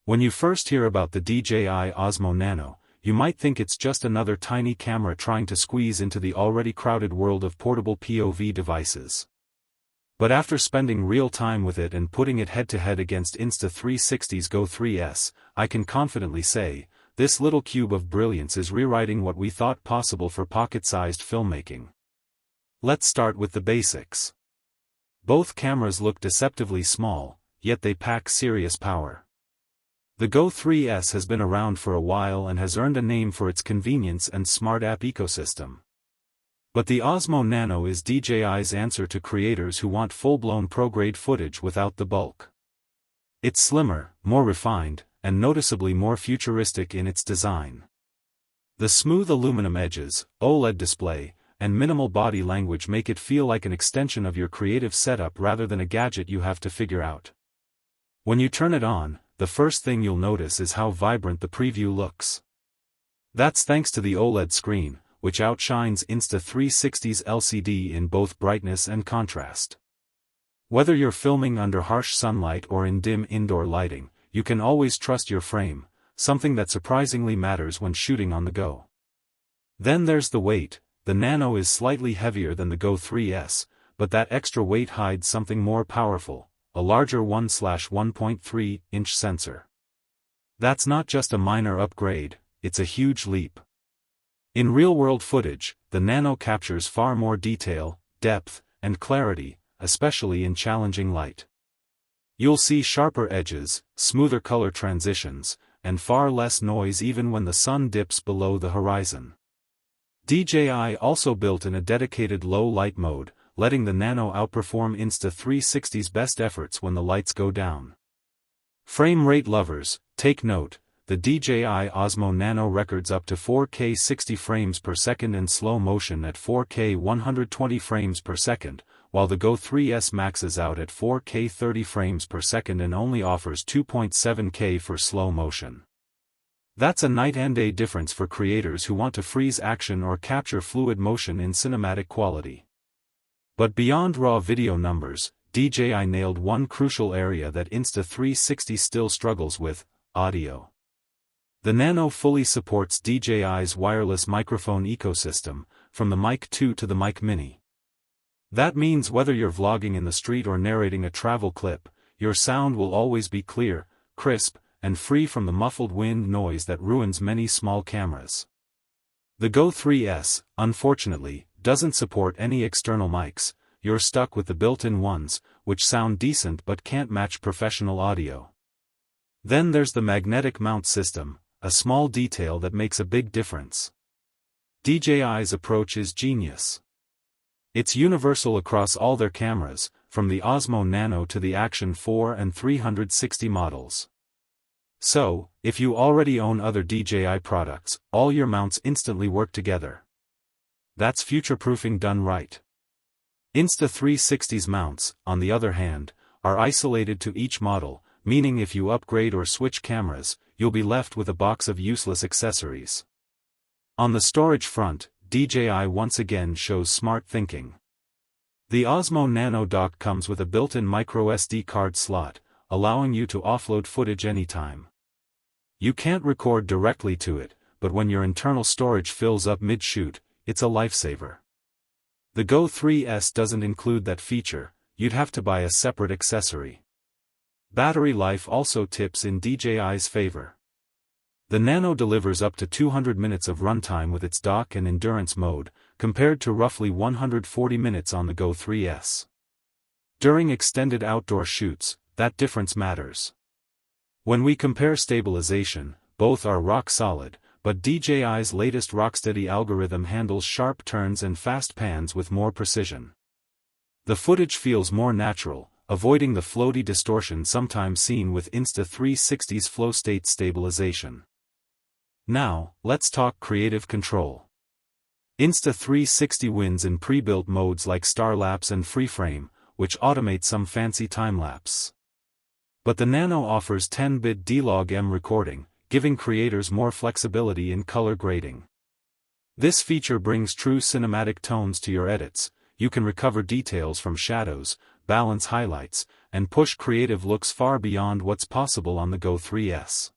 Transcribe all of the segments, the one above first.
When you first hear about the DJI Osmo Nano, you might think it's just another tiny camera trying to squeeze into the already crowded world of portable POV devices. But after spending real time with it and putting it head-to-head against Insta360's Go 3S, I can confidently say, this little cube of brilliance is rewriting what we thought possible for pocket-sized filmmaking. Let's start with the basics. Both cameras look deceptively small, yet they pack serious power. The Go 3S has been around for a while and has earned a name for its convenience and smart app ecosystem. But the Osmo Nano is DJI's answer to creators who want full-blown pro-grade footage without the bulk. It's slimmer, more refined, and noticeably more futuristic in its design. The smooth aluminum edges, OLED display, and minimal body language make it feel like an extension of your creative setup rather than a gadget you have to figure out. When you turn it on, the first thing you'll notice is how vibrant the preview looks. That's thanks to the OLED screen, which outshines Insta360's LCD in both brightness and contrast. Whether you're filming under harsh sunlight or in dim indoor lighting, you can always trust your frame, something that surprisingly matters when shooting on the go. Then there's the weight. The Nano is slightly heavier than the Go 3S, but that extra weight hides something more powerful: a larger 1/1.3-inch sensor. That's not just a minor upgrade, it's a huge leap. In real-world footage, the Nano captures far more detail, depth, and clarity, especially in challenging light. You'll see sharper edges, smoother color transitions, and far less noise even when the sun dips below the horizon. DJI also built in a dedicated low-light mode, letting the Nano outperform Insta360's best efforts when the lights go down. Frame rate lovers, take note, the DJI Osmo Nano records up to 4K 60 frames per second and slow motion at 4K 120 frames per second, while the Go 3S maxes out at 4K 30 frames per second and only offers 2.7K for slow motion. That's a night and day difference for creators who want to freeze action or capture fluid motion in cinematic quality. But beyond raw video numbers, DJI nailed one crucial area that Insta360 still struggles with: audio. The Nano fully supports DJI's wireless microphone ecosystem, from the Mic 2 to the Mic Mini. That means whether you're vlogging in the street or narrating a travel clip, your sound will always be clear, crisp, and free from the muffled wind noise that ruins many small cameras. The Go 3S, unfortunately, doesn't support any external mics. You're stuck with the built-in ones, which sound decent but can't match professional audio. Then there's the magnetic mount system, a small detail that makes a big difference. DJI's approach is genius. It's universal across all their cameras, from the Osmo Nano to the Action 4 and 360 models. So, if you already own other DJI products, all your mounts instantly work together. That's future-proofing done right. Insta360's mounts, on the other hand, are isolated to each model, meaning if you upgrade or switch cameras, you'll be left with a box of useless accessories. On the storage front, DJI once again shows smart thinking. The Osmo Nano dock comes with a built-in microSD card slot, allowing you to offload footage anytime. You can't record directly to it, but when your internal storage fills up mid-shoot, it's a lifesaver. The Go 3S doesn't include that feature. You'd have to buy a separate accessory. Battery life also tips in DJI's favor. The Nano delivers up to 200 minutes of runtime with its dock and endurance mode, compared to roughly 140 minutes on the Go 3S. During extended outdoor shoots, that difference matters. When we compare stabilization, both are rock solid, but DJI's latest Rocksteady algorithm handles sharp turns and fast pans with more precision. The footage feels more natural, avoiding the floaty distortion sometimes seen with Insta360's flow state stabilization. Now, let's talk creative control. Insta360 wins in pre-built modes like Starlapse and Freeframe, which automate some fancy time-lapse. But the Nano offers 10-bit D-Log-M recording, giving creators more flexibility in color grading. This feature brings true cinematic tones to your edits. You can recover details from shadows, balance highlights, and push creative looks far beyond what's possible on the Go 3S.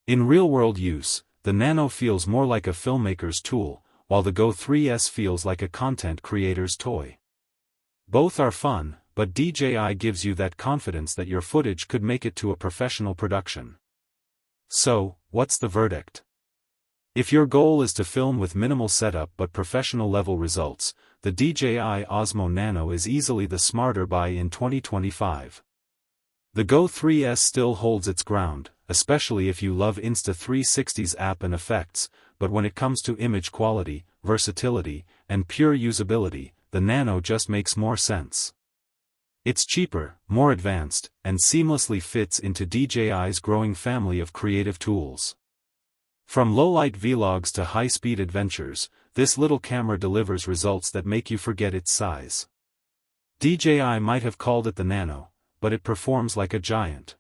In real-world use, the Nano feels more like a filmmaker's tool, while the Go 3S feels like a content creator's toy. Both are fun, but DJI gives you that confidence that your footage could make it to a professional production. So, what's the verdict? If your goal is to film with minimal setup but professional-level results, the DJI Osmo Nano is easily the smarter buy in 2025. The Go 3S still holds its ground, especially if you love Insta360's app and effects, but when it comes to image quality, versatility, and pure usability, the Nano just makes more sense. It's cheaper, more advanced, and seamlessly fits into DJI's growing family of creative tools. From low-light vlogs to high-speed adventures, this little camera delivers results that make you forget its size. DJI might have called it the Nano, but it performs like a giant.